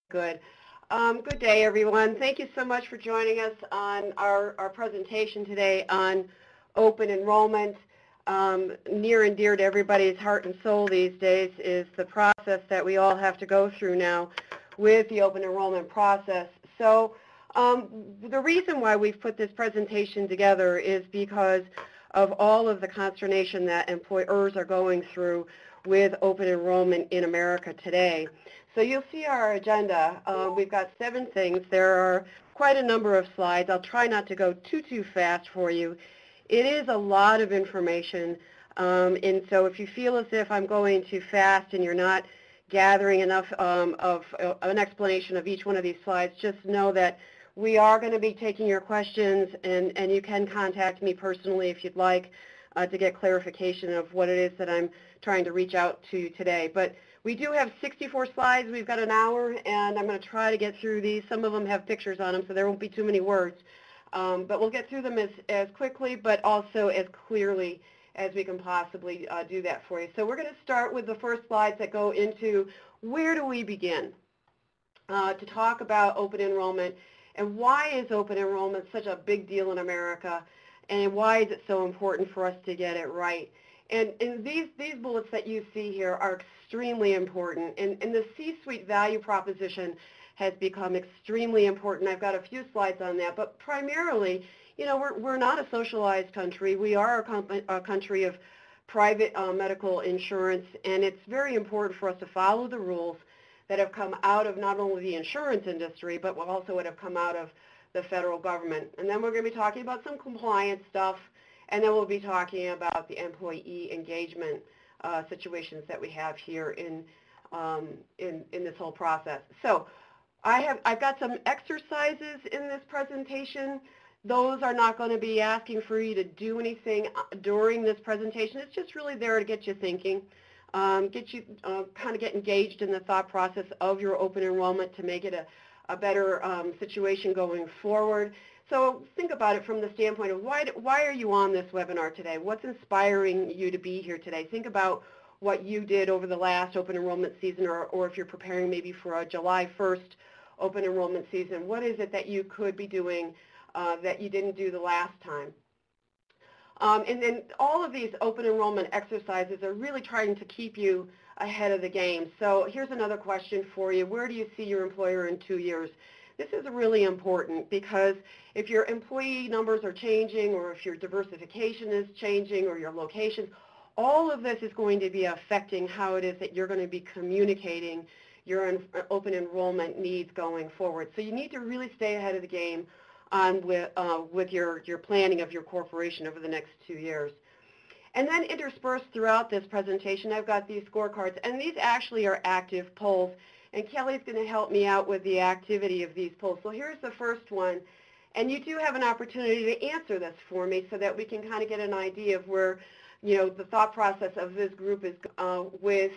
Good. Good day, everyone. Thank you so much for joining us on our presentation today on open enrollment. Near and dear to everybody's heart and soul these days is the process that we all have to go through now with the open enrollment process. So the reason why we've put this presentation together is because of all of the consternation that employers are going through with open enrollment in America today. So you'll see our agenda. We've got 7 things. There are quite a number of slides. I'll try not to go too fast for you. It is a lot of information, and so if you feel as if I'm going too fast and you're not gathering enough of an explanation of each one of these slides, just know that we are going to be taking your questions, and you can contact me personally if you'd like to get clarification of what it is that I'm trying to reach out to today. But we do have 64 slides. We've got an hour, and I'm going to try to get through these. Some of them have pictures on them, so there won't be too many words. But we'll get through them as quickly, but also as clearly as we can possibly do that for you. So we're going to start with the first slides that go into where do we begin to talk about open enrollment, and why is open enrollment such a big deal in America, and why is it so important for us to get it right. And these bullets that you see here are extremely important, and the C-suite value proposition has become extremely important. I've got a few slides on that, but primarily, you know, we're not a socialized country. We are a country of private medical insurance, and it's very important for us to follow the rules that have come out of not only the insurance industry, but also what have come out of the federal government. And then we're going to be talking about some compliance stuff, and then we'll be talking about the employee engagement situations that we have here in this whole process. So I've got some exercises in this presentation. Those are not going to be asking for you to do anything during this presentation. It's just really there to get you thinking, get you kind of get engaged in the thought process of your open enrollment to make it a better situation going forward. So think about it from the standpoint of why are you on this webinar today? What's inspiring you to be here today? Think about what you did over the last open enrollment season, or if you're preparing maybe for a July 1st open enrollment season. What is it that you could be doing that you didn't do the last time? And then all of these open enrollment exercises are really trying to keep you ahead of the game. So here's another question for you. Where do you see your employer in 2 years? This is really important because if your employee numbers are changing, or if your diversification is changing, or your location, all of this is going to be affecting how it is that you're going to be communicating your open enrollment needs going forward. So you need to really stay ahead of the game with your planning of your corporation over the next 2 years. And then interspersed throughout this presentation, I've got these scorecards, and these actually are active polls. And Kelly's going to help me out with the activity of these polls. So here's the first one. And you do have an opportunity to answer this for me so that we can kind of get an idea of where, you know, the thought process of this group is with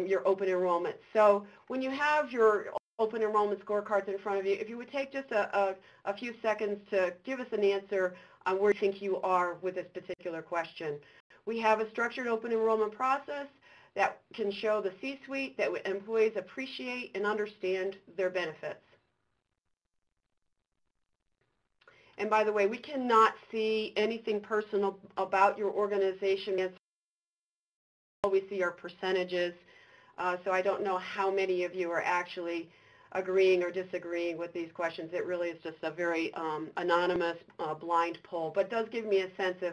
your open enrollment. So when you have your open enrollment scorecards in front of you, if you would take just a few seconds to give us an answer on where you think you are with this particular question. We have a structured open enrollment process that can show the C-suite that employees appreciate and understand their benefits. And by the way, we cannot see anything personal about your organization. All we see are percentages, so I don't know how many of you are actually agreeing or disagreeing with these questions. It really is just a very anonymous, blind poll, but it does give me a sense of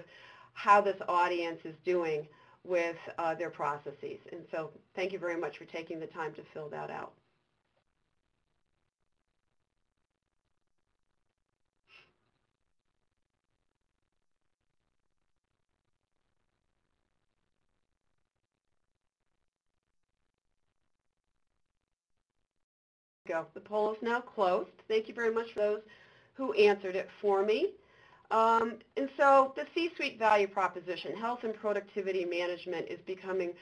how this audience is doing with their processes. And so thank you very much for taking the time to fill that out. Go. The poll is now closed. Thank you very much for those who answered it for me. And so the C-suite value proposition, health and productivity management, is becoming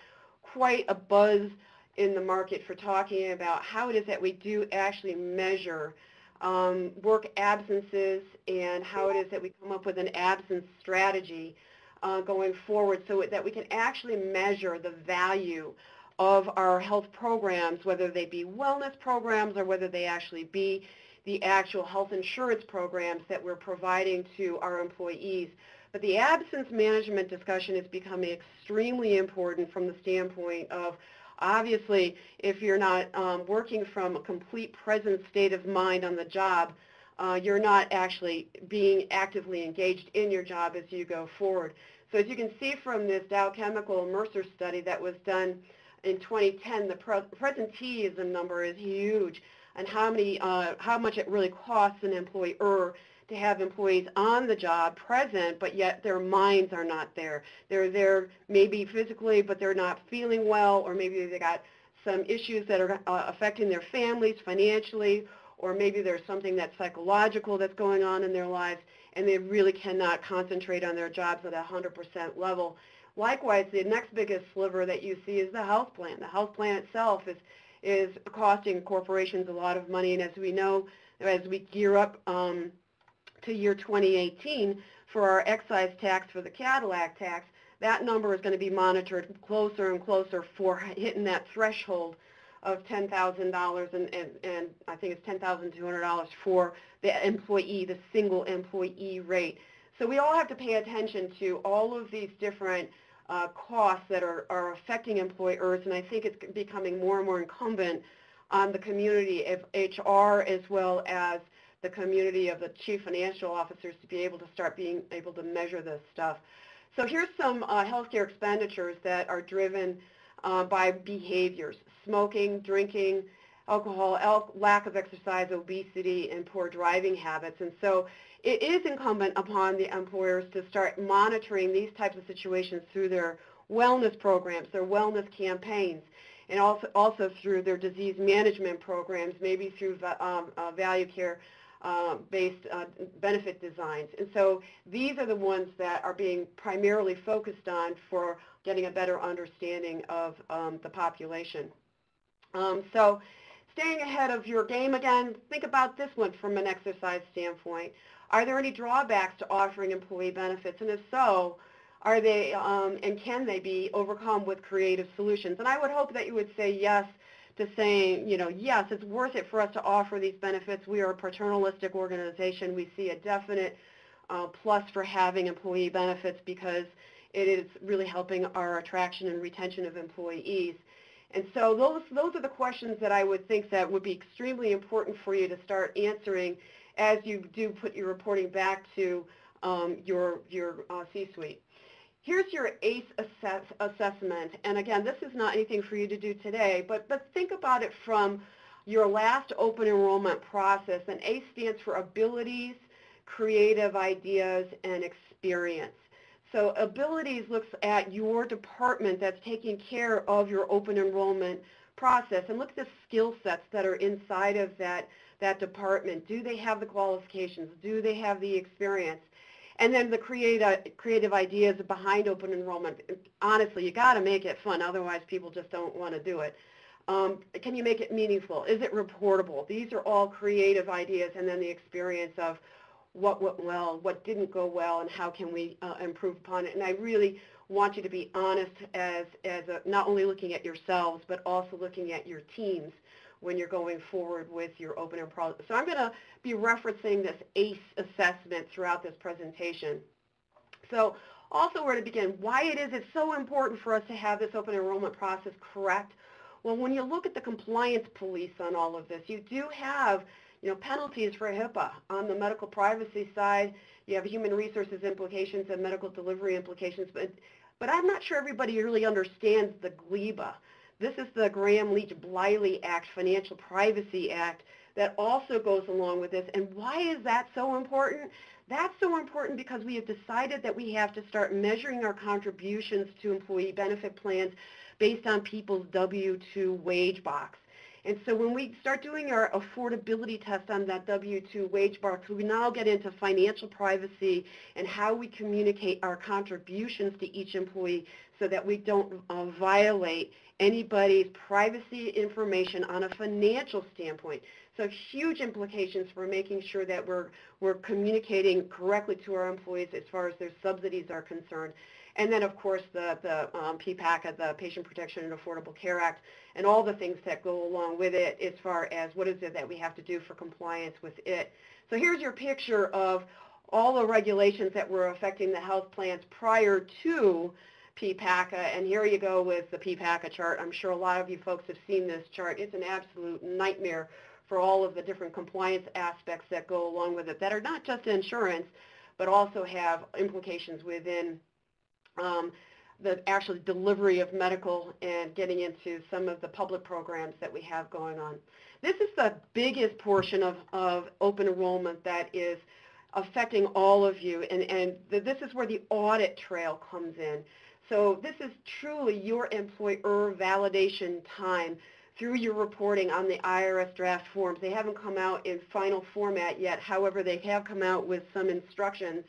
quite a buzz in the market for talking about how it is that we do actually measure work absences, and how it is that we come up with an absence strategy going forward so that we can actually measure the value of our health programs, whether they be wellness programs or whether they actually be the actual health insurance programs that we're providing to our employees. But the absence management discussion is becoming extremely important from the standpoint of, obviously, if you're not working from a complete present state of mind on the job, you're not actually being actively engaged in your job as you go forward. So as you can see from this Dow Chemical Mercer study that was done in 2010, the presenteeism number is huge, and how much it really costs an employer to have employees on the job present, but yet their minds are not there. They're there maybe physically, but they're not feeling well, or maybe they got some issues that are affecting their families financially, or maybe there's something that's psychological that's going on in their lives, and they really cannot concentrate on their jobs at 100% level. Likewise, the next biggest sliver that you see is the health plan. The health plan itself is costing corporations a lot of money, and as we know, as we gear up to year 2018 for our excise tax for the Cadillac tax, that number is going to be monitored closer and closer for hitting that threshold of $10,000, and I think it's $10,200 for the employee, the single employee rate. So we all have to pay attention to all of these different costs that are affecting employers, and I think it's becoming more and more incumbent on the community of HR as well as the community of the chief financial officers to be able to start being able to measure this stuff. So here's some healthcare expenditures that are driven by behaviors: smoking, drinking, alcohol, lack of exercise, obesity, and poor driving habits. And so it is incumbent upon the employers to start monitoring these types of situations through their wellness programs, their wellness campaigns, and also through their disease management programs, maybe through value care based benefit designs. And so these are the ones that are being primarily focused on for getting a better understanding of the population. So staying ahead of your game, again, think about this one from an exercise standpoint. Are there any drawbacks to offering employee benefits? And if so, are they and can they be overcome with creative solutions? And I would hope that you would say yes to saying, yes, it's worth it for us to offer these benefits. We are a paternalistic organization. We see a definite plus for having employee benefits because it is really helping our attraction and retention of employees. And so those are the questions that I would think that would be extremely important for you to start answering as you do put your reporting back to your C-suite. Here's your ACE assessment, and again, this is not anything for you to do today, but think about it from your last open enrollment process, and ACE stands for Abilities, Creative Ideas, and Experience. So abilities looks at your department that's taking care of your open enrollment process, and look at the skill sets that are inside of that department. Do they have the qualifications? Do they have the experience? And then the creative ideas behind open enrollment. Honestly, you got to make it fun, otherwise people just don't want to do it. Can you make it meaningful? Is it reportable? These are all creative ideas, and then the experience of what went well, what didn't go well, and how can we improve upon it. And I really want you to be honest as not only looking at yourselves, but also looking at your teams when you're going forward with your open enrollment. So I'm going to be referencing this ACE assessment throughout this presentation. So also where to begin, why it's so important for us to have this open enrollment process correct. Well, when you look at the compliance police on all of this, you do have penalties for HIPAA. On the medical privacy side, you have human resources implications and medical delivery implications, but I'm not sure everybody really understands the GLIBA. This is the Graham-Leach-Bliley Act, Financial Privacy Act, that also goes along with this. And why is that so important? That's so important because we have decided that we have to start measuring our contributions to employee benefit plans based on people's W-2 wage box. And so when we start doing our affordability test on that W-2 wage box, we now get into financial privacy and how we communicate our contributions to each employee so that we don't violate anybody's privacy information on a financial standpoint. So huge implications for making sure that we're communicating correctly to our employees as far as their subsidies are concerned. And then, of course, the PPACA, the Patient Protection and Affordable Care Act, and all the things that go along with it as far as what is it that we have to do for compliance with it. So here's your picture of all the regulations that were affecting the health plans prior to PPACA, and here you go with the PPACA chart. I'm sure a lot of you folks have seen this chart. It's an absolute nightmare for all of the different compliance aspects that go along with it that are not just insurance, but also have implications within the actual delivery of medical and getting into some of the public programs that we have going on. This is the biggest portion of open enrollment that is affecting all of you, and this is where the audit trail comes in. So this is truly your employer validation time through your reporting on the IRS draft forms. They haven't come out in final format yet. However, they have come out with some instructions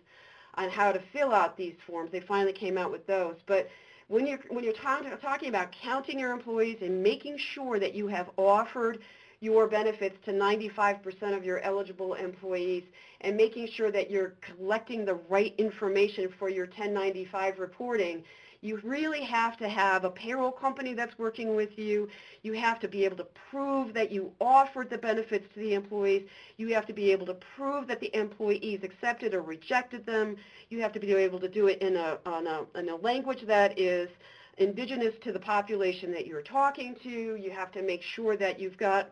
on how to fill out these forms. They finally came out with those. But when you're talking about counting your employees and making sure that you have offered your benefits to 95% of your eligible employees and making sure that you're collecting the right information for your 1095 reporting, you really have to have a payroll company that's working with you. You have to be able to prove that you offered the benefits to the employees. You have to be able to prove that the employees accepted or rejected them. You have to be able to do it in a language that is indigenous to the population that you're talking to. You have to make sure that you've got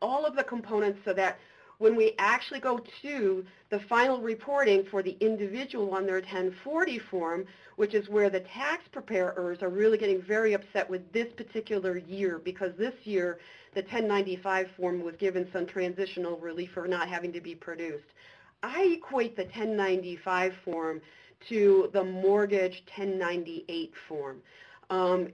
all of the components so that when we actually go to the final reporting for the individual on their 1040 form, which is where the tax preparers are really getting very upset with this particular year, because this year the 1095 form was given some transitional relief for not having to be produced. I equate the 1095 form to the mortgage 1098 form.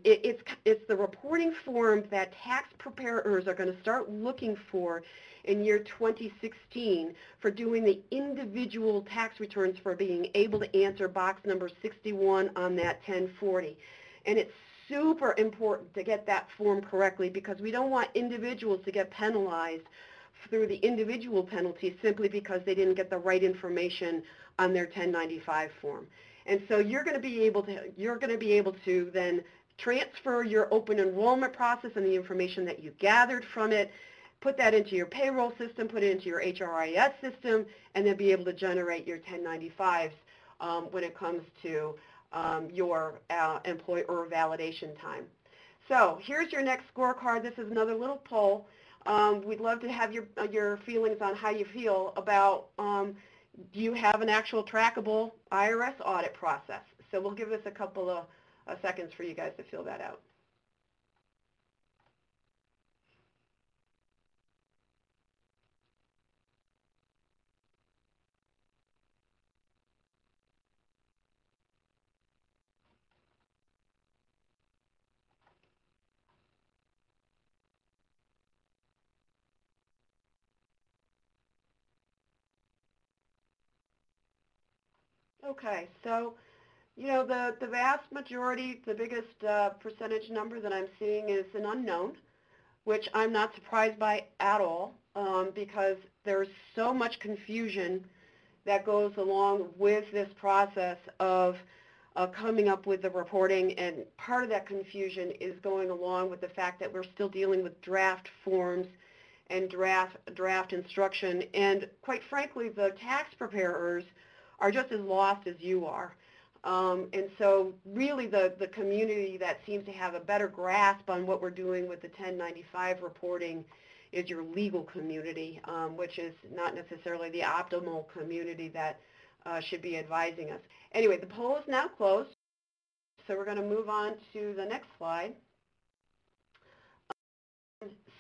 It's the reporting form that tax preparers are going to start looking for in year 2016 for doing the individual tax returns, for being able to answer box number 61 on that 1040. And it's super important to get that form correctly, because we don't want individuals to get penalized through the individual penalties simply because they didn't get the right information on their 1095 form. And so you're going to be able to then transfer your open enrollment process and the information that you gathered from it, put that into your payroll system, put it into your HRIS system, and then be able to generate your 1095s when it comes to your employer validation time. So here's your next scorecard. This is another little poll. We'd love to have your feelings on how you feel about do you have an actual trackable IRS audit process? So we'll give this a couple of seconds for you guys to fill that out. Okay, so you know, the vast majority, the biggest percentage number that I'm seeing is an unknown, which I'm not surprised by at all, because there's so much confusion that goes along with this process of coming up with the reporting, and part of that confusion is going along with the fact that we're still dealing with draft forms and draft instruction, and quite frankly, the tax preparers are just as lost as you are. And so really the community that seems to have a better grasp on what we're doing with the 1095 reporting is your legal community, which is not necessarily the optimal community that should be advising us. Anyway, the poll is now closed, so we're going to move on to the next slide.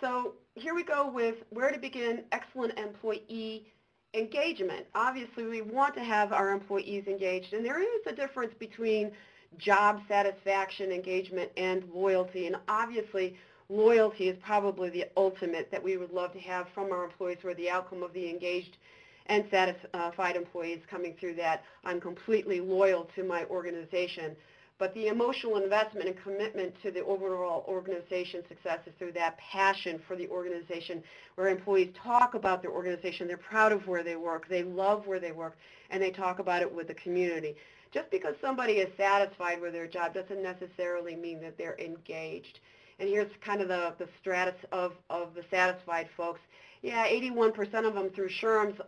So here we go with where to begin excellent employee engagement. Obviously, we want to have our employees engaged, and there is a difference between job satisfaction, engagement, and loyalty. And obviously, loyalty is probably the ultimate that we would love to have from our employees, where the outcome of the engaged and satisfied employees coming through that I'm completely loyal to my organization. But the emotional investment and commitment to the overall organization success is through that passion for the organization, where employees talk about their organization, they're proud of where they work, they love where they work, and they talk about it with the community. just because somebody is satisfied with their job doesn't necessarily mean that they're engaged. And here's kind of the stratus of the satisfied folks. Yeah, 81% of them through SHRM's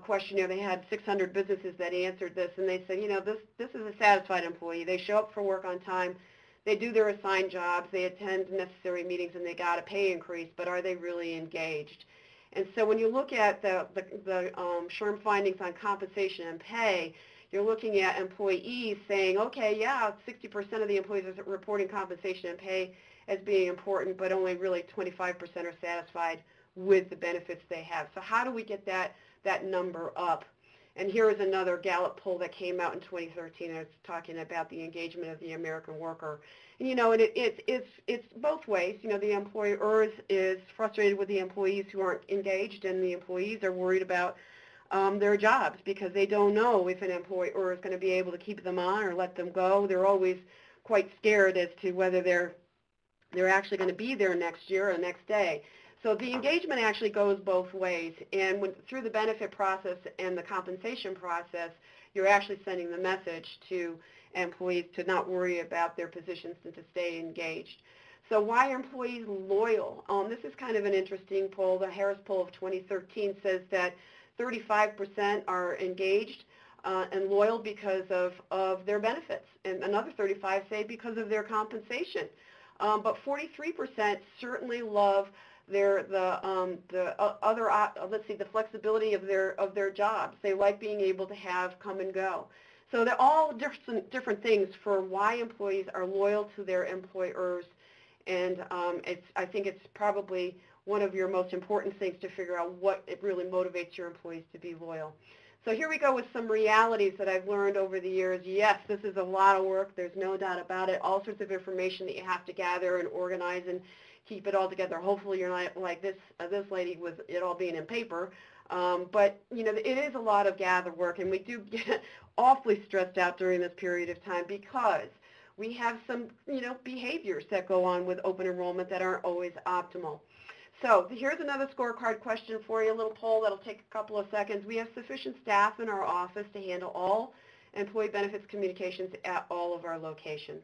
questionnaire, they had 600 businesses that answered this, and they said, this is a satisfied employee. They show up for work on time. They do their assigned jobs. They attend necessary meetings, and they got a pay increase, but are they really engaged? And so when you look at the SHRM findings on compensation and pay, you're looking at employees saying, okay, yeah, 60% of the employees are reporting compensation and pay as being important, but only really 25% are satisfied with the benefits they have. So how do we get that number up? And here is another Gallup poll that came out in 2013, and it's talking about the engagement of the American worker. And, and it's both ways. The employer is frustrated with the employees who aren't engaged, and the employees are worried about their jobs because they don't know if an employer is going to be able to keep them on or let them go. They're always quite scared as to whether they're actually going to be there next year or next day. So the engagement actually goes both ways, and through the benefit process and the compensation process, you're actually sending the message to employees to not worry about their positions and to stay engaged. So why are employees loyal? This is kind of an interesting poll. The Harris poll of 2013 says that 35% are engaged and loyal because of their benefits, and another 35 say because of their compensation. But 43% certainly love the flexibility of their jobs. They like being able to have come and go. So they're all different things for why employees are loyal to their employers, and I think it's probably one of your most important things to figure out what it really motivates your employees to be loyal. So here we go with some realities that I've learned over the years. Yes, this is a lot of work. There's no doubt about it. All sorts of information that you have to gather and organize and keep it all together. Hopefully you're not like this lady with it all being in paper. But, it is a lot of gather work, and we do get awfully stressed out during this period of time because we have some, behaviors that go on with open enrollment that aren't always optimal. So here's another scorecard question for you, a little poll that'll take a couple of seconds. We have sufficient staff in our office to handle all employee benefits communications at all of our locations.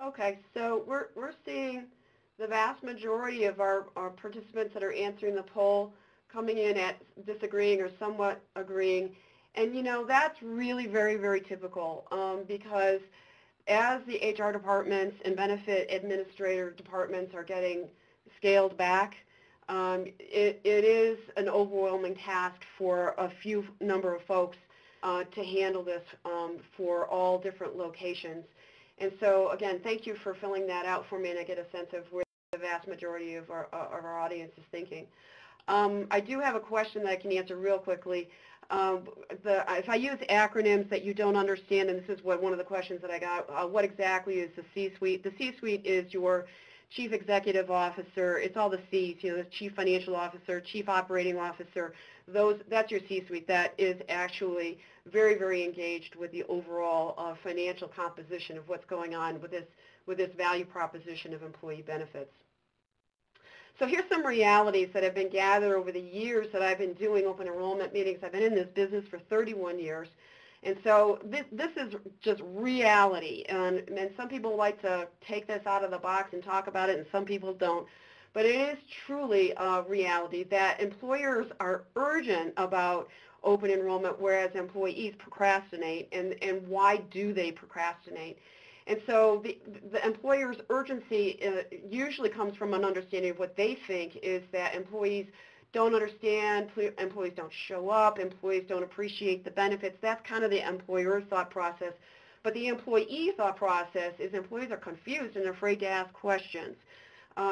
Okay, so we're seeing the vast majority of our participants that are answering the poll coming in at disagreeing or somewhat agreeing. And, that's really very, very typical because as the HR departments and benefit administrator departments are getting scaled back, it is an overwhelming task for a few number of folks to handle this for all different locations. And so, again, thank you for filling that out for me, and I get a sense of where the vast majority of our audience is thinking. I do have a question that I can answer real quickly. If I use acronyms that you don't understand, and this is one of the questions that I got, what exactly is the C-suite? The C-suite is your Chief Executive Officer. It's all the C's, the Chief Financial Officer, Chief Operating Officer. That's your C-suite. That is actually very, very engaged with the overall financial composition of what's going on with this value proposition of employee benefits. So here's some realities that have been gathered over the years that I've been doing open enrollment meetings. I've been in this business for 31 years. And so this is just reality. And some people like to take this out of the box and talk about it, and some people don't. But it is truly a reality that employers are urgent about open enrollment, whereas employees procrastinate. And why do they procrastinate? And so the employer's urgency usually comes from an understanding of what they think is that employees don't understand, employees don't show up, employees don't appreciate the benefits. That's kind of the employer thought process. But the employee thought process is employees are confused and afraid to ask questions.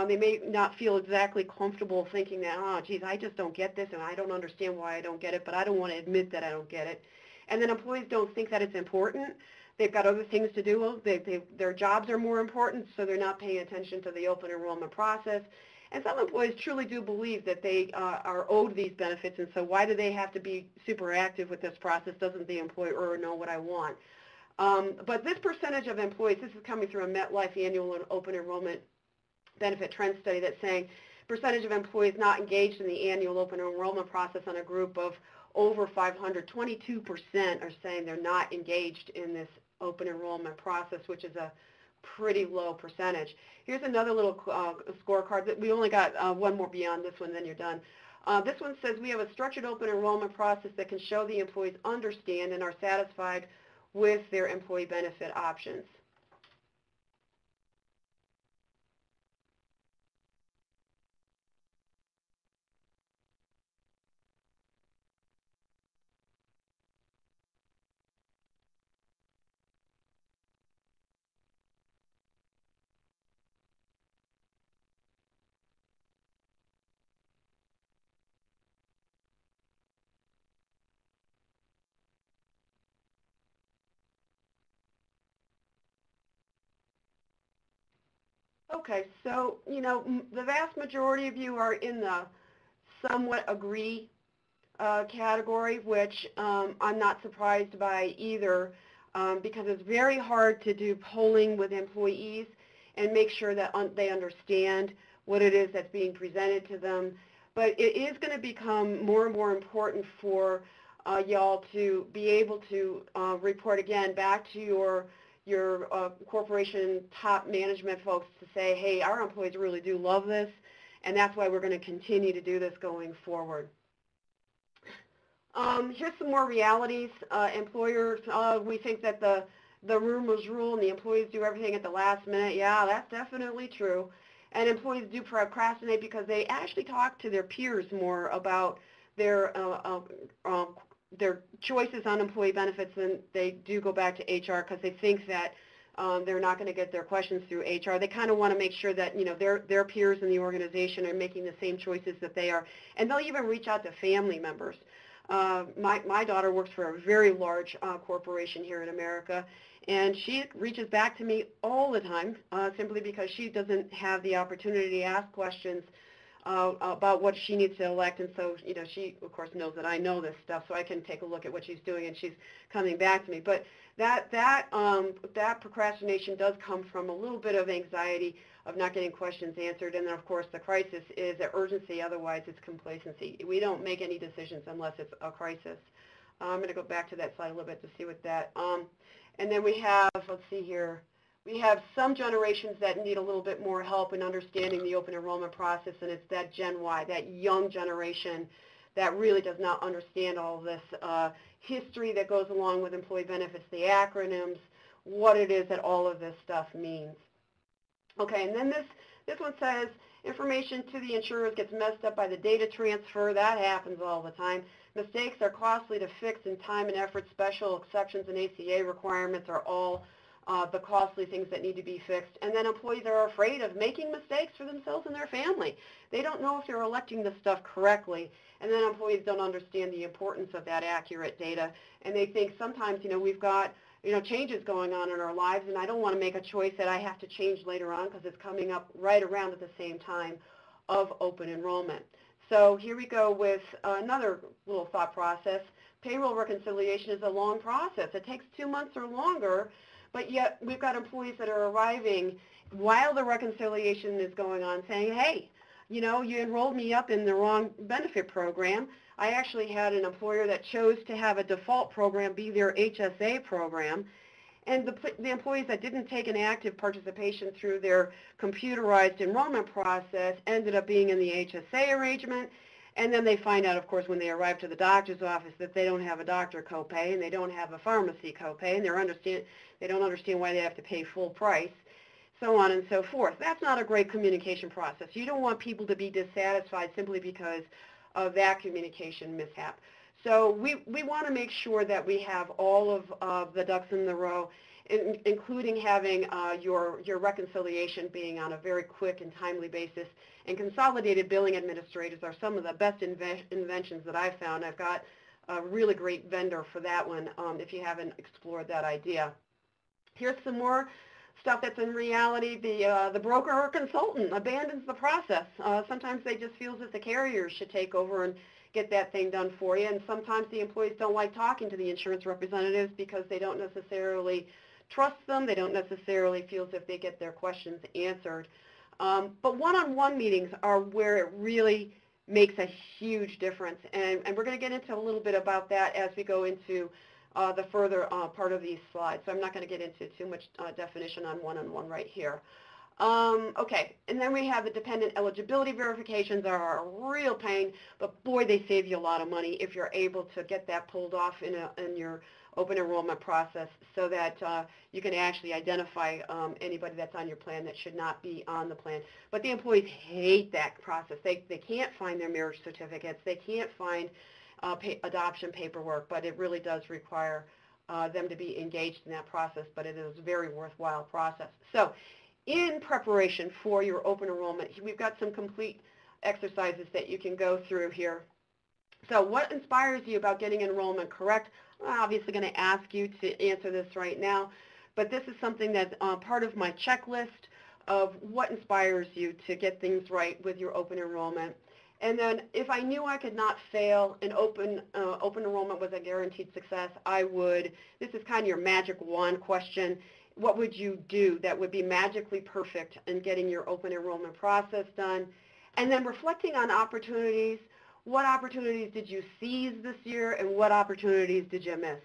They may not feel exactly comfortable thinking that, oh, geez, I just don't get this, and I don't understand why I don't get it, but I don't want to admit that I don't get it. And then employees don't think that it's important. They've got other things to do. Their jobs are more important, so they're not paying attention to the open enrollment process. And some employees truly do believe that they are owed these benefits, and so why do they have to be super active with this process? Doesn't the employer know what I want? But this percentage of employees, this is coming through a MetLife annual and open enrollment benefit trend study that's saying percentage of employees not engaged in the annual open enrollment process on a group of over 500, 22% are saying they're not engaged in this open enrollment process, which is a pretty low percentage. Here's another little scorecard. We only got one more beyond this one, then you're done. This one says we have a structured open enrollment process that can show the employees understand and are satisfied with their employee benefit options. Okay, so, the vast majority of you are in the somewhat agree category, which I'm not surprised by either, because it's very hard to do polling with employees and make sure that they understand what it is that's being presented to them. But it is going to become more and more important for y'all to be able to report again back to your corporation top management folks to say, hey, our employees really do love this, and that's why we're going to continue to do this going forward. Here's some more realities. Employers, we think that the rumors rule and the employees do everything at the last minute. Yeah, that's definitely true. And employees do procrastinate because they actually talk to their peers more about their choices on employee benefits than they do go back to HR, because they think that they're not going to get their questions through HR. They kind of want to make sure that their peers in the organization are making the same choices that they are, and they'll even reach out to family members. My daughter works for a very large corporation here in America, and she reaches back to me all the time simply because she doesn't have the opportunity to ask questions about what she needs to elect, and so she of course knows that I know this stuff, so I can take a look at what she's doing, and she's coming back to me. But that procrastination does come from a little bit of anxiety of not getting questions answered, and then of course the crisis is the urgency. Otherwise, it's complacency. We don't make any decisions unless it's a crisis. I'm going to go back to that slide a little bit to see what that. And then we have, let's see here. We have some generations that need a little bit more help in understanding the open enrollment process, and it's that Gen Y, that young generation that really does not understand all this history that goes along with employee benefits, the acronyms, what it is that all of this stuff means. Okay, and then this one says information to the insurers gets messed up by the data transfer. That happens all the time. Mistakes are costly to fix in time and effort. Special exceptions and A.C.E. requirements are all the costly things that need to be fixed. And then employees are afraid of making mistakes for themselves and their family. They don't know if they're electing the stuff correctly. And then employees don't understand the importance of that accurate data. And they think sometimes, we've got changes going on in our lives, and I don't want to make a choice that I have to change later on because it's coming up right around at the same time of open enrollment. So here we go with another little thought process. Payroll reconciliation is a long process. It takes 2 months or longer, but yet we've got employees that are arriving while the reconciliation is going on saying, hey, you enrolled me up in the wrong benefit program. I actually had an employer that chose to have a default program be their HSA program, and the employees that didn't take an active participation through their computerized enrollment process ended up being in the HSA arrangement, and then they find out, of course, when they arrive to the doctor's office that they don't have a doctor copay and they don't have a pharmacy copay, and they don't understand why they have to pay full price, so on and so forth. That's not a great communication process. You don't want people to be dissatisfied simply because of that communication mishap. So we want to make sure that we have all of the ducks in the row, including having your reconciliation being on a very quick and timely basis. And consolidated billing administrators are some of the best inventions that I've found. I've got a really great vendor for that one if you haven't explored that idea. Here's some more stuff that's in reality. The broker or consultant abandons the process. Sometimes they just feel that the carriers should take over and get that thing done for you, and sometimes the employees don't like talking to the insurance representatives because they don't necessarily trust them. They don't necessarily feel as if they get their questions answered. But one-on-one meetings are where it really makes a huge difference, and we're going to get into a little bit about that as we go into the further part of these slides. So I'm not going to get into too much definition on one-on-one right here. Okay, and then we have the dependent eligibility verifications are a real pain, but boy, they save you a lot of money if you're able to get that pulled off in your open enrollment process so that you can actually identify anybody that's on your plan that should not be on the plan. But the employees hate that process. They can't find their marriage certificates. They can't find adoption paperwork, but it really does require them to be engaged in that process, but it is a very worthwhile process. So in preparation for your open enrollment, we've got some complete exercises that you can go through here. So what inspires you about getting enrollment correct? I'm obviously going to ask you to answer this right now, but this is something that's part of my checklist of what inspires you to get things right with your open enrollment. And then if I knew I could not fail and open enrollment was a guaranteed success, I would, this is kind of your magic wand question, what would you do that would be magically perfect in getting your open enrollment process done? And then reflecting on opportunities, what opportunities did you seize this year and what opportunities did you miss?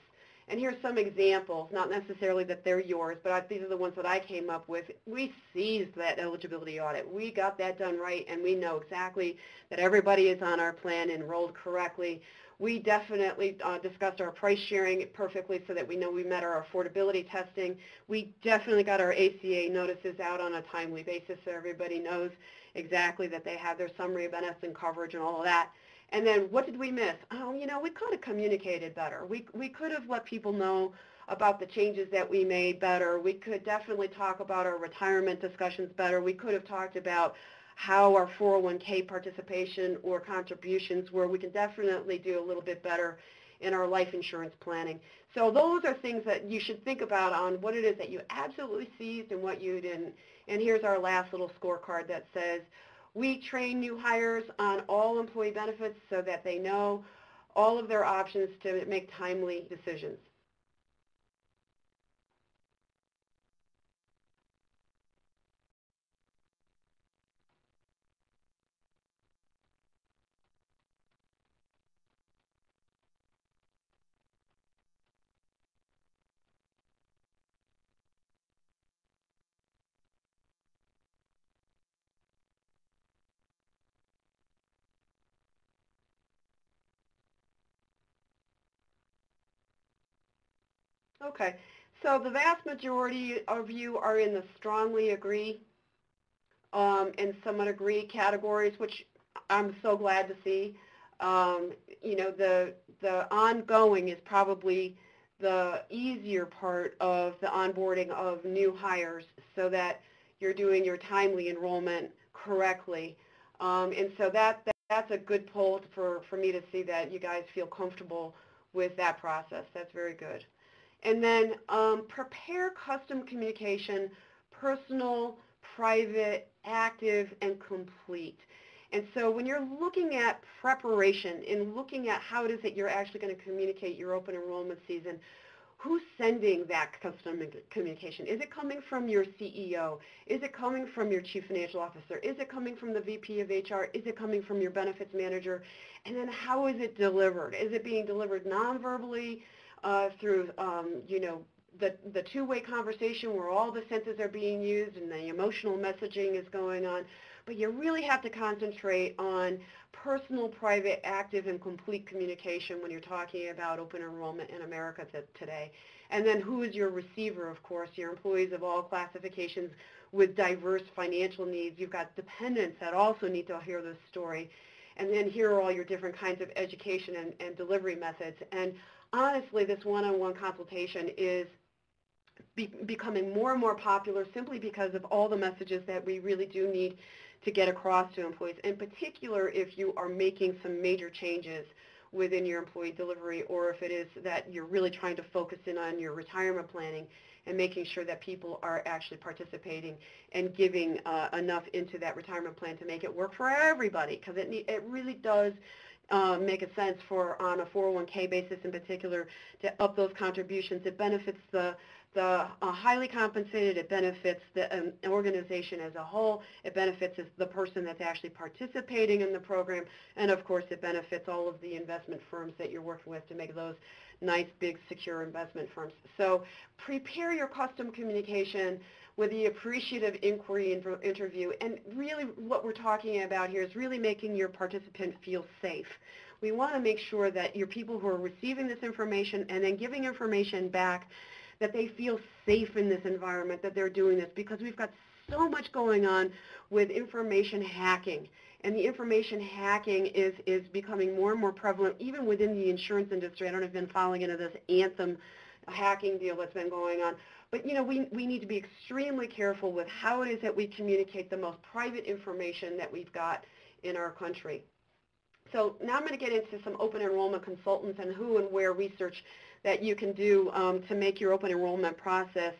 And here's some examples, not necessarily that they're yours, but these are the ones that I came up with. We seized that eligibility audit. We got that done right, and we know exactly that everybody is on our plan, enrolled correctly. We definitely discussed our price sharing perfectly so that we know we met our affordability testing. We definitely got our A.C.E. notices out on a timely basis so everybody knows exactly that they have their summary of benefits and coverage and all of that. And then what did we miss? Oh, you know, we could have communicated better. We could have let people know about the changes that we made better. We could definitely talk about our retirement discussions better. We could have talked about how our 401k participation or contributions were. We can definitely do a little bit better in our life insurance planning. So those are things that you should think about on what it is that you absolutely seized and what you didn't. And here's our last little scorecard that says, we train new hires on all employee benefits so that they know all of their options to make timely decisions. Okay, so the vast majority of you are in the strongly agree and somewhat agree categories, which I'm so glad to see. You know, the ongoing is probably the easier part of the onboarding of new hires so that you're doing your timely enrollment correctly. And so that's a good poll for me to see that you guys feel comfortable with that process. That's very good. And then prepare custom communication, personal, private, active, and complete. And so when you're looking at preparation and looking at how it is that you're actually going to communicate your open enrollment season, who's sending that custom communication? Is it coming from your CEO? Is it coming from your chief financial officer? Is it coming from the VP of HR? Is it coming from your benefits manager? And then how is it delivered? Is it being delivered non-verbally? Through, you know, the two-way conversation where all the senses are being used and the emotional messaging is going on. But you really have to concentrate on personal, private, active, and complete communication when you're talking about open enrollment in America today. And then who is your receiver, of course, your employees of all classifications with diverse financial needs. You've got dependents that also need to hear this story. And then here are all your different kinds of education and delivery methods. And honestly, this one-on-one consultation is becoming more and more popular simply because of all the messages that we really do need to get across to employees, in particular if you are making some major changes within your employee delivery, or if it is that you're really trying to focus in on your retirement planning and making sure that people are actually participating and giving enough into that retirement plan to make it work for everybody, because it really does make a sense for, on a 401k basis in particular, to up those contributions. It benefits the highly compensated, it benefits the organization as a whole, it benefits the person that's actually participating in the program, and of course it benefits all of the investment firms that you're working with to make those nice, big, secure investment firms. So prepare your custom communication with the appreciative inquiry interview, and really what we're talking about here is really making your participant feel safe. We want to make sure that your people who are receiving this information and then giving information back, that they feel safe in this environment, that they're doing this, because we've got so much going on with information hacking. And the information hacking is becoming more and more prevalent even within the insurance industry. I don't know if you've been following into this Anthem hacking deal that's been going on. But we need to be extremely careful with how it is that we communicate the most private information that we've got in our country. So now I'm going to get into some open enrollment consultants and who and where research that you can do to make your open enrollment process.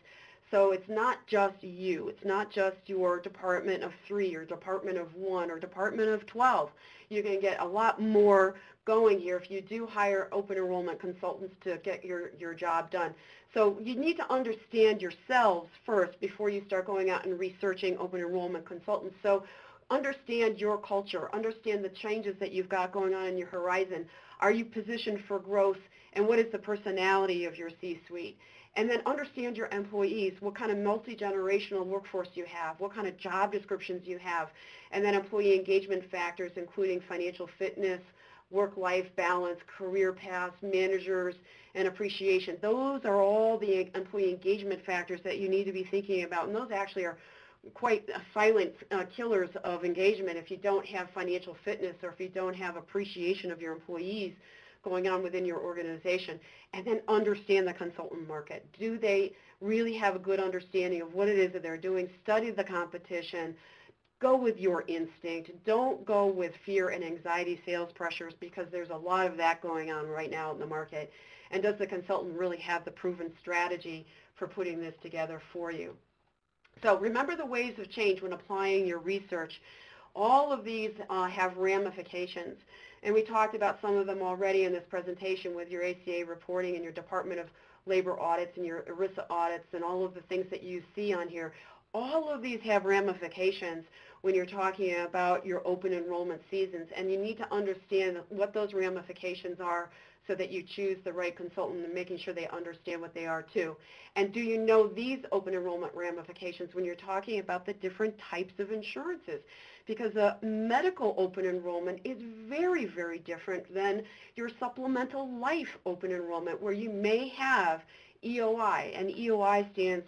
So it's not just you. It's not just your department of 3 or department of 1 or department of 12. You can get a lot more going here if you do hire open enrollment consultants to get your job done. So you need to understand yourselves first before you start going out and researching open enrollment consultants. So understand your culture, understand the changes that you've got going on in your horizon. Are you positioned for growth, and what is the personality of your C-suite? And then understand your employees, what kind of multi-generational workforce you have, what kind of job descriptions you have, and then employee engagement factors, including financial fitness, work-life balance, career paths, managers, and appreciation. Those are all the employee engagement factors that you need to be thinking about, and those actually are quite silent killers of engagement if you don't have financial fitness or if you don't have appreciation of your employees going on within your organization. And then understand the consultant market. Do they really have a good understanding of what it is that they're doing? Study the competition. Go with your instinct. Don't go with fear and anxiety sales pressures, because there's a lot of that going on right now in the market. And does the consultant really have the proven strategy for putting this together for you? So remember the ways of change when applying your research. All of these have ramifications. And we talked about some of them already in this presentation with your ACA reporting and your Department of Labor audits and your ERISA audits and all of the things that you see on here. All of these have ramifications when you're talking about your open enrollment seasons, and you need to understand what those ramifications are so that you choose the right consultant and making sure they understand what they are too. And do you know these open enrollment ramifications when you're talking about the different types of insurances? Because a medical open enrollment is very, very different than your supplemental life open enrollment, where you may have EOI, and EOI stands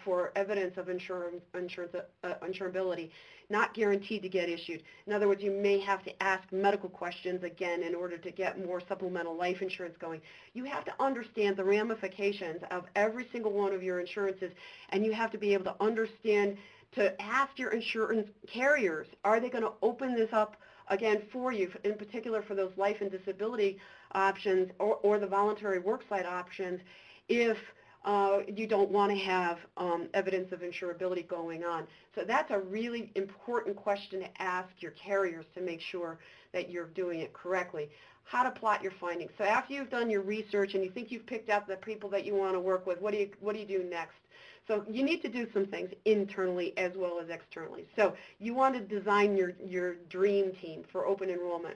for evidence of insurability, not guaranteed to get issued. In other words, you may have to ask medical questions again in order to get more supplemental life insurance going. You have to understand the ramifications of every single one of your insurances, and you have to be able to understand, to ask your insurance carriers, are they going to open this up again for you, in particular for those life and disability options or the voluntary worksite options, if you don't want to have evidence of insurability going on. So that's a really important question to ask your carriers to make sure that you're doing it correctly. How to plot your findings. So after you've done your research and you think you've picked out the people that you want to work with, what do you do next? So you need to do some things internally as well as externally. So you want to design your dream team for open enrollment.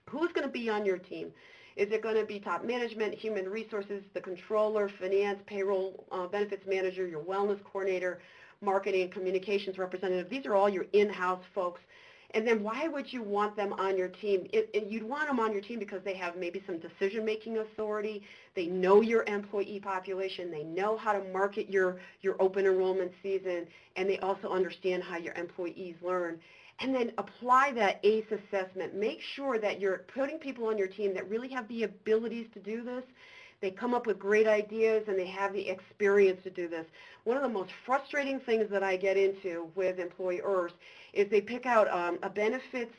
Who's going to be on your team? Is it going to be top management, human resources, the controller, finance, payroll, benefits manager, your wellness coordinator, marketing, communications representative? These are all your in-house folks. And then why would you want them on your team? You'd want them on your team because they have maybe some decision-making authority. They know your employee population. They know how to market your open enrollment season. And they also understand how your employees learn. And then apply that ACE assessment. Make sure that you're putting people on your team that really have the abilities to do this, They come up with great ideas, and they have the experience to do this. One of the most frustrating things that I get into with employers is they pick out a benefits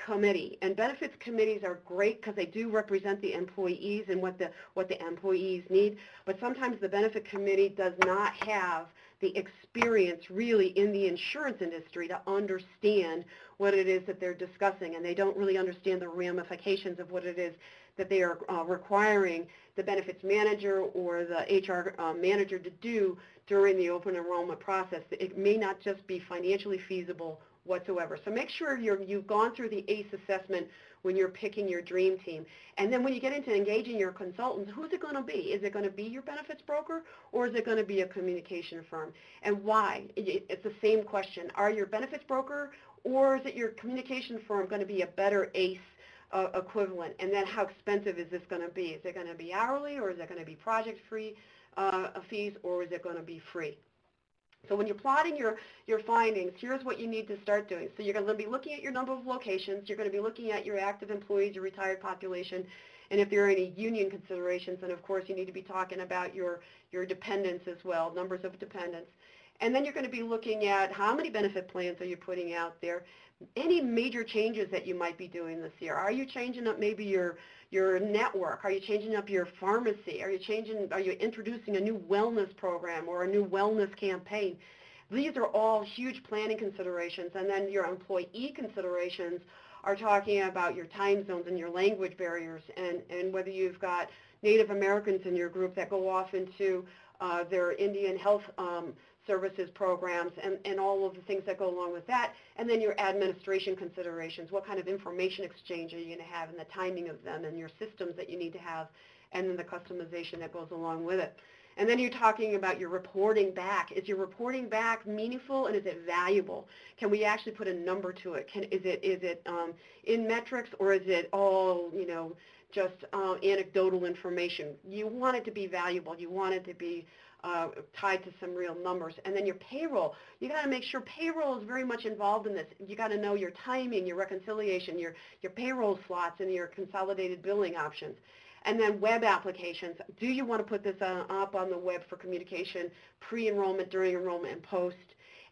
committee, and benefits committees are great because they do represent the employees and what the employees need, but sometimes the benefit committee does not have the experience really in the insurance industry to understand what it is that they're discussing, and they don't really understand the ramifications of what it is that they are requiring the benefits manager or the HR manager to do during the open enrollment process. It may not just be financially feasible whatsoever. So make sure you've gone through the ACE assessment when you're picking your dream team. And then when you get into engaging your consultants, who's it going to be? Is it going to be your benefits broker, or is it going to be a communication firm? And why? It's the same question. Are your benefits broker or is it your communication firm going to be a better ACE equivalent? And then how expensive is this going to be? Is it going to be hourly, or is it going to be project-free fees, or is it going to be free? So when you're plotting your findings, here's what you need to start doing. So you're going to be looking at your number of locations. You're going to be looking at your active employees, your retired population, and if there are any union considerations, then of course you need to be talking about your dependents as well, numbers of dependents. And then you're going to be looking at how many benefit plans are you putting out there, any major changes that you might be doing this year. Are you changing up maybe your network? Are you changing up your pharmacy? Are you introducing a new wellness program or a new wellness campaign? These are all huge planning considerations. And then your employee considerations are talking about your time zones and your language barriers, and whether you've got Native Americans in your group that go off into their Indian health services programs and all of the things that go along with that, and then your administration considerations. What kind of information exchange are you going to have, and the timing of them, and your systems that you need to have, and then the customization that goes along with it. And then you're talking about your reporting back. Is your reporting back meaningful, and is it valuable? Can we actually put a number to it? Is it in metrics, or is it all, just anecdotal information? You want it to be valuable. You want it to be tied to some real numbers. And then your payroll, you got to make sure payroll is very much involved in this. You got to know your timing, your reconciliation, your payroll slots, and your consolidated billing options. And then web applications. Do you want to put this up on the web for communication, pre-enrollment, during enrollment, and post?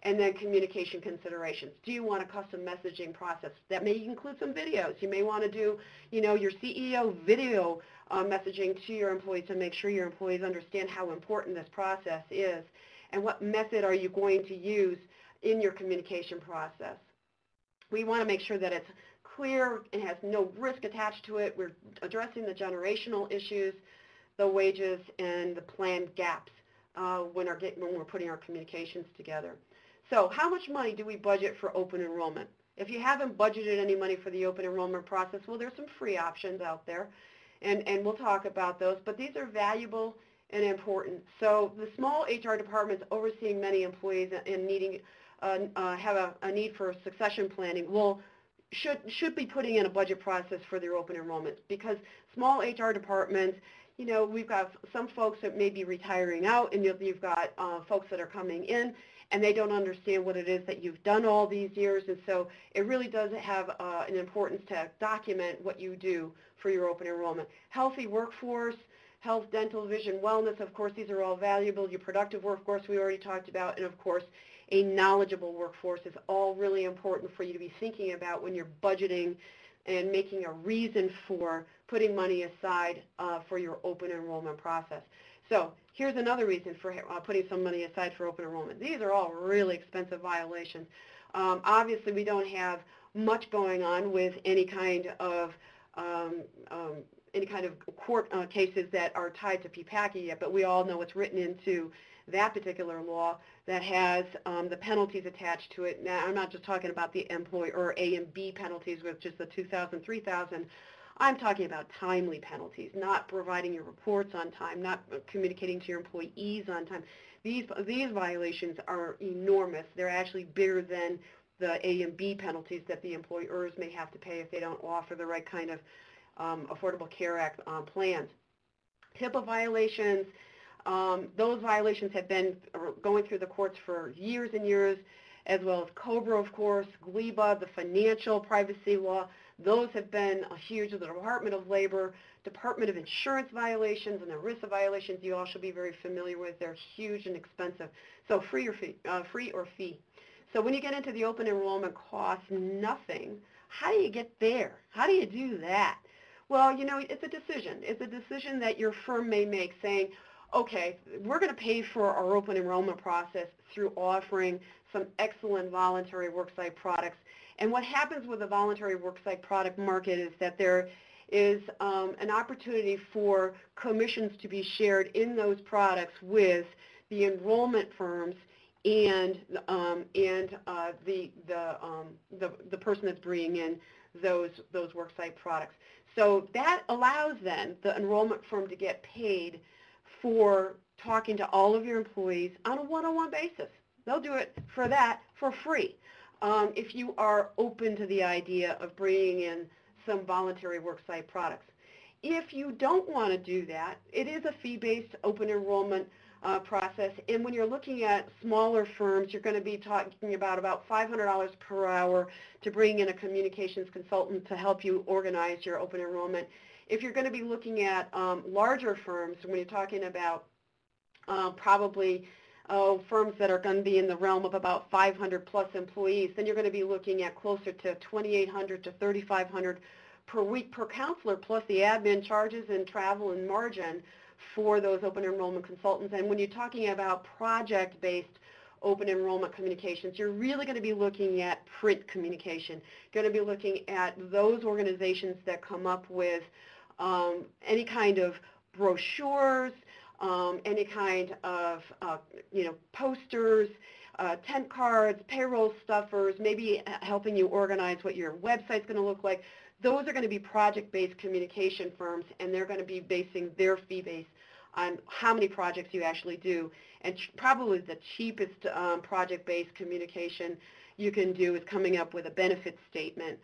And then communication considerations. Do you want a custom messaging process? That may include some videos. You may want to do, your CEO video messaging to your employees to make sure your employees understand how important this process is, and what method are you going to use in your communication process. We want to make sure that it's clear and has no risk attached to it. We're addressing the generational issues, the wages, and the planned gaps when we're putting our communications together. So how much money do we budget for open enrollment? If you haven't budgeted any money for the open enrollment process, well, there's some free options out there, and we'll talk about those, but these are valuable and important. So the small HR departments overseeing many employees and needing have a need for succession planning should be putting in a budget process for their open enrollment, because small HR departments, we've got some folks that may be retiring out, and you've got folks that are coming in, and they don't understand what it is that you've done all these years, and so it really does have an importance to document what you do for your open enrollment. Healthy workforce, health, dental, vision, wellness, of course, these are all valuable. Your productive workforce we already talked about, and of course, a knowledgeable workforce is all really important for you to be thinking about when you're budgeting and making a reason for putting money aside for your open enrollment process. So here's another reason for putting some money aside for open enrollment. These are all really expensive violations. Obviously, we don't have much going on with any kind of court cases that are tied to PPACA yet, but we all know what's written into that particular law that has the penalties attached to it. Now, I'm not just talking about the employer A and B penalties, which is the $2,000, $3,000. I'm talking about timely penalties, not providing your reports on time, not communicating to your employees on time. These violations are enormous. They're actually bigger than the A and B penalties that the employers may have to pay if they don't offer the right kind of Affordable Care Act plans. HIPAA violations, those violations have been going through the courts for years and years, as well as COBRA, of course, GLEBA, the financial privacy law. Those have been huge. The Department of Labor, Department of Insurance violations, and ERISA violations you all should be very familiar with. They're huge and expensive. So free or fee. So when you get into the open enrollment costs nothing, how do you get there? How do you do that? Well, it's a decision. It's a decision that your firm may make saying, okay, we're going to pay for our open enrollment process through offering some excellent voluntary worksite products. And what happens with the voluntary worksite product market is that there is an opportunity for commissions to be shared in those products with the enrollment firms and the person that's bringing in those worksite products. So that allows then the enrollment firm to get paid for talking to all of your employees on a one-on-one basis. They'll do it for that for free if you are open to the idea of bringing in some voluntary worksite products. If you don't want to do that, it is a fee-based open enrollment process, and when you're looking at smaller firms, you're going to be talking about $500 per hour to bring in a communications consultant to help you organize your open enrollment. If you're going to be looking at larger firms, when you're talking about probably firms that are going to be in the realm of about 500 plus employees, then you're going to be looking at closer to $2,800 to $3,500 per week per counselor, plus the admin charges and travel and margin for those open enrollment consultants. And when you're talking about project-based open enrollment communications, you're really going to be looking at print communication. You're going to be looking at those organizations that come up with any kind of brochures, any kind of posters, tent cards, payroll stuffers, maybe helping you organize what your website's going to look like. Those are going to be project-based communication firms, and they're going to be basing their fee base on how many projects you actually do. And probably the cheapest project-based communication you can do is coming up with a benefits statement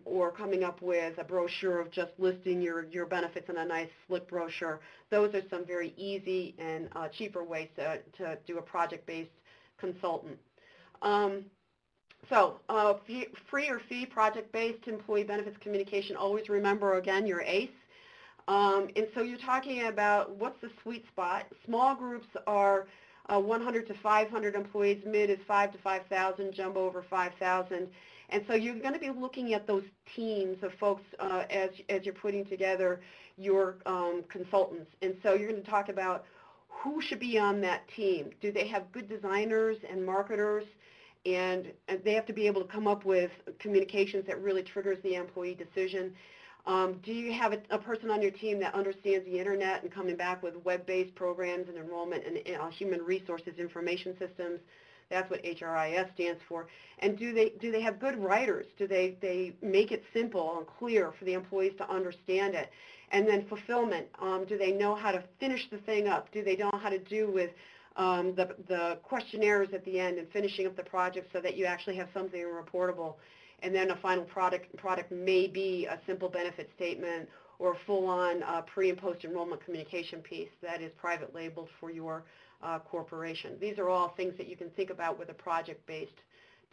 or coming up with a brochure of just listing your benefits in a nice slick brochure. Those are some very easy and cheaper ways to do a project-based consultant. So free or fee, project-based employee benefits communication, always remember, again, your ACE. And so you're talking about what's the sweet spot. Small groups are 100 to 500 employees, mid is 5 to 5,000, jumbo over 5,000. And so you're going to be looking at those teams of folks as you're putting together your consultants. And so you're going to talk about who should be on that team. Do they have good designers and marketers? And they have to be able to come up with communications that really triggers the employee decision. Do you have a person on your team that understands the internet and coming back with web-based programs and enrollment and human resources information systems? That's what HRIS stands for. And do they have good writers? Do they make it simple and clear for the employees to understand it? And then fulfillment. Do they know how to finish the thing up? Do they know how to do with the questionnaires at the end and finishing up the project so that you actually have something reportable? And then a final product may be a simple benefit statement or a full-on pre- and post-enrollment communication piece that is private labeled for your corporation. These are all things that you can think about with a project-based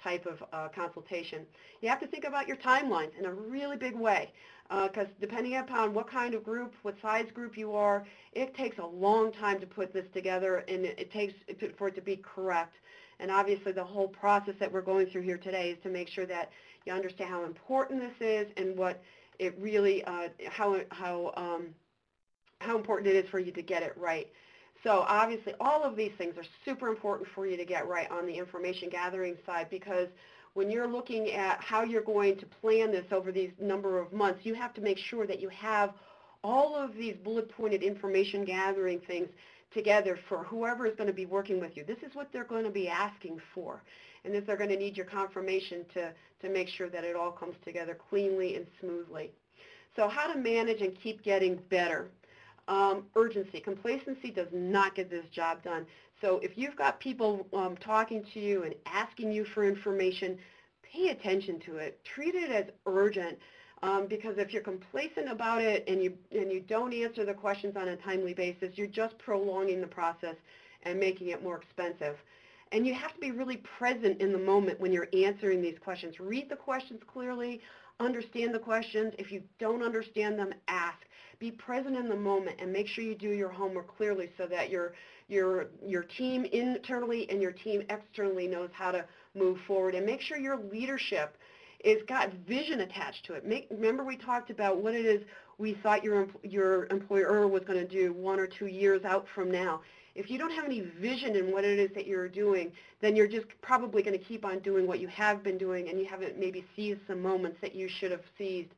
type of consultation. You have to think about your timelines in a really big way because depending upon what kind of group, what size group you are, it takes a long time to put this together, and it takes for it to be correct. And obviously the whole process that we're going through here today is to make sure that you understand how important this is and what it really, how important it is for you to get it right. So obviously all of these things are super important for you to get right on the information gathering side, because when you're looking at how you're going to plan this over these number of months, you have to make sure that you have all of these bullet-pointed information gathering things together for whoever is going to be working with you. This is what they're going to be asking for, and that they're going to need your confirmation to make sure that it all comes together cleanly and smoothly. So how to manage and keep getting better. Urgency. Complacency does not get this job done. So if you've got people talking to you and asking you for information, pay attention to it. Treat it as urgent. Because if you're complacent about it and you don't answer the questions on a timely basis, you're just prolonging the process and making it more expensive. And you have to be really present in the moment when you're answering these questions. Read the questions clearly, understand the questions. If you don't understand them, ask. Be present in the moment and make sure you do your homework clearly so that your team internally and your team externally knows how to move forward. And make sure your leadership is got vision attached to it. Remember we talked about what it is we thought your employer was going to do 1 or 2 years out from now. If you don't have any vision in what it is that you're doing, then you're just probably going to keep on doing what you have been doing, and you haven't maybe seized some moments that you should have seized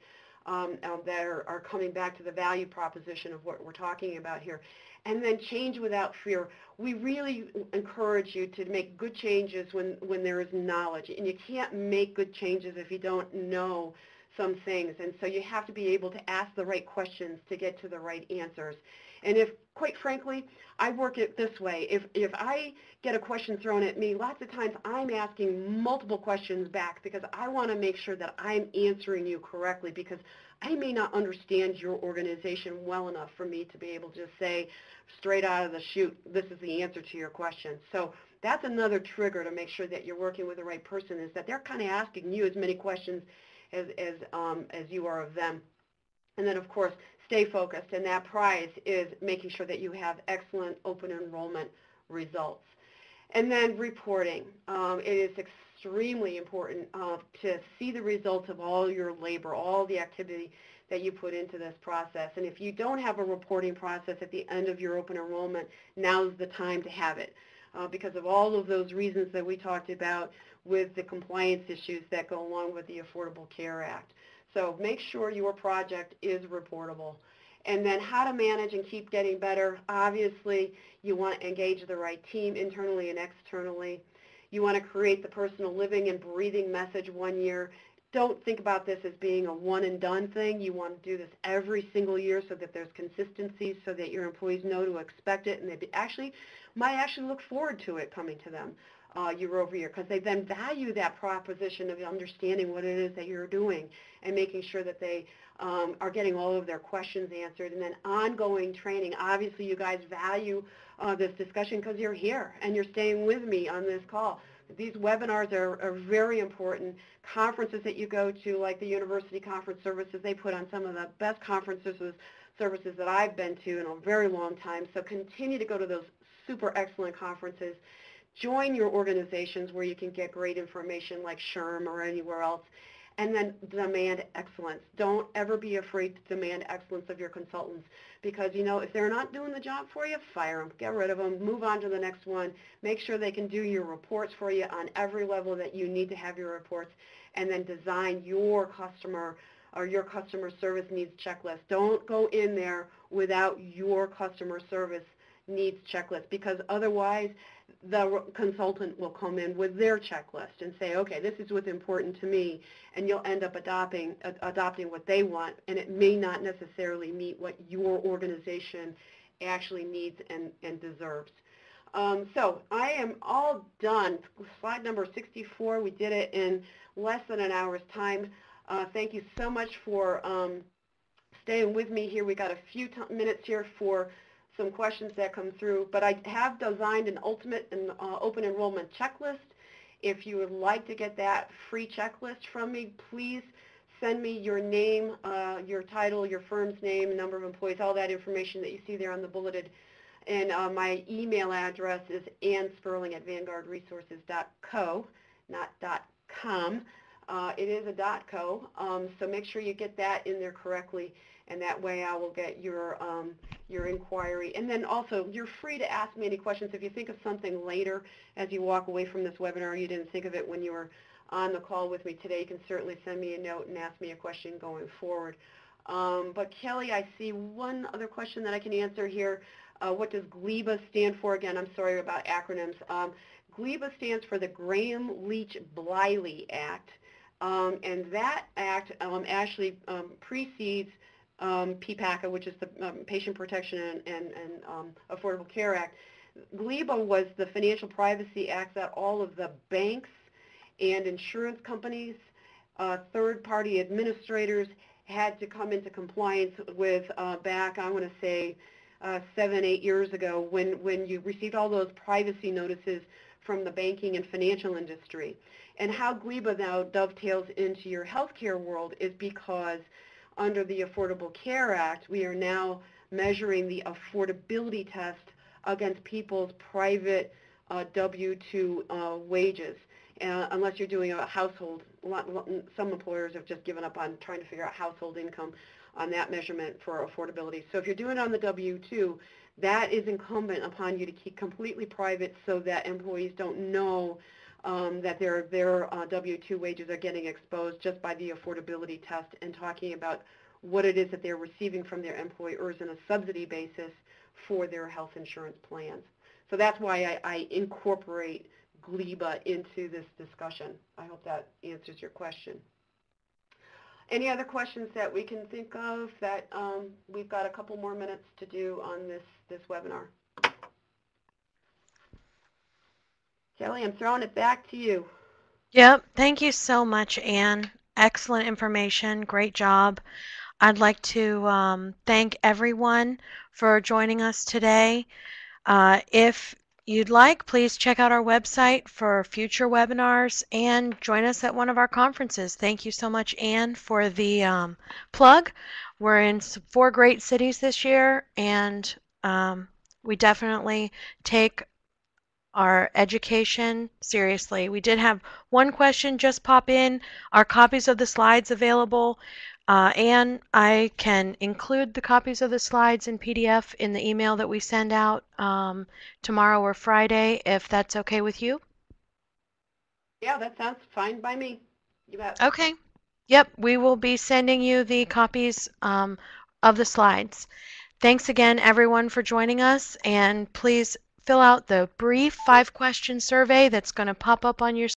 that are coming back to the value proposition of what we're talking about here. And then change without fear. We really encourage you to make good changes when there is knowledge. And you can't make good changes if you don't know some things. And so you have to be able to ask the right questions to get to the right answers. And if, quite frankly, I work it this way. If I get a question thrown at me, lots of times I'm asking multiple questions back because I want to make sure that I'm answering you correctly, because I may not understand your organization well enough for me to be able to just say straight out of the chute, this is the answer to your question. So that's another trigger to make sure that you're working with the right person, is that they're kind of asking you as many questions as you are of them. And then, of course, stay focused, and that prize is making sure that you have excellent open enrollment results. And then reporting. It is extremely important to see the results of all your labor, all the activity that you put into this process. And if you don't have a reporting process at the end of your open enrollment, now's the time to have it, because of all of those reasons that we talked about with the compliance issues that go along with the Affordable Care Act. So make sure your project is reportable. And then how to manage and keep getting better. Obviously, you want to engage the right team internally and externally. You want to create the personal living and breathing message 1 year. Don't think about this as being a one and done thing. You want to do this every single year so that there's consistency, so that your employees know to expect it, and they might actually look forward to it coming to them year over year, because they then value that proposition of understanding what it is that you're doing and making sure that they are getting all of their questions answered. And then ongoing training. Obviously, you guys value this discussion because you're here and you're staying with me on this call. These webinars are very important. Conferences that you go to, like the University Conference Services, they put on some of the best conferences services that I've been to in a very long time. So continue to go to those super excellent conferences. Join your organizations where you can get great information like SHRM or anywhere else. And then demand excellence. Don't ever be afraid to demand excellence of your consultants, because, if they're not doing the job for you, fire them, get rid of them, move on to the next one. Make sure they can do your reports for you on every level that you need to have your reports, and then design your customer or your customer service needs checklist. Don't go in there without your customer service needs checklist, because otherwise the consultant will come in with their checklist and say, okay, this is what's important to me, and you'll end up adopting what they want, and it may not necessarily meet what your organization actually needs and deserves. So I am all done. Slide number 64, we did it in less than an hour's time. Thank you so much for staying with me here. We got a few minutes here for some questions that come through, but I have designed an open enrollment checklist. If you would like to get that free checklist from me, please send me your name, your title, your firm's name, number of employees, all that information that you see there on the bulleted. And my email address is annsperling@vanguardresources.co, not .com. It is a .co, so make sure you get that in there correctly, and that way I will get your inquiry. And then also, you're free to ask me any questions. If you think of something later as you walk away from this webinar, you didn't think of it when you were on the call with me today, you can certainly send me a note and ask me a question going forward. But Kelly, I see one other question that I can answer here. What does GLEBA stand for? Again, I'm sorry about acronyms. GLEBA stands for the Graham-Leach-Bliley Act. And that act actually precedes PPACA, which is the Patient Protection and Affordable Care Act. GLEBA was the Financial Privacy Act that all of the banks and insurance companies, third-party administrators had to come into compliance with back, I want to say, 7, 8 years ago, when you received all those privacy notices from the banking and financial industry. And how GLIBA now dovetails into your healthcare world is because under the Affordable Care Act, we are now measuring the affordability test against people's private W-2 wages. Unless you're doing a household, some employers have just given up on trying to figure out household income on that measurement for affordability. So if you're doing it on the W-2, that is incumbent upon you to keep completely private so that employees don't know that their W-2 wages are getting exposed just by the affordability test and talking about what it is that they're receiving from their employers on a subsidy basis for their health insurance plans. So that's why I incorporate GLIBA into this discussion. I hope that answers your question. Any other questions that we can think of that we've got a couple more minutes to do on this webinar? Kelly, I'm throwing it back to you. Yep, thank you so much, Anne. Excellent information, great job. I'd like to thank everyone for joining us today. If you'd like, please check out our website for future webinars and join us at one of our conferences. Thank you so much, Anne, for the plug. We're in 4 great cities this year, and we definitely take our education seriously. We did have one question just pop in. Are copies of the slides available? And I can include the copies of the slides in PDF in the email that we send out tomorrow or Friday, if that's okay with you. Yeah, that sounds fine by me. You bet. Okay. Yep, we will be sending you the copies of the slides. Thanks again, everyone, for joining us, and please fill out the brief 5-question survey that's going to pop up on your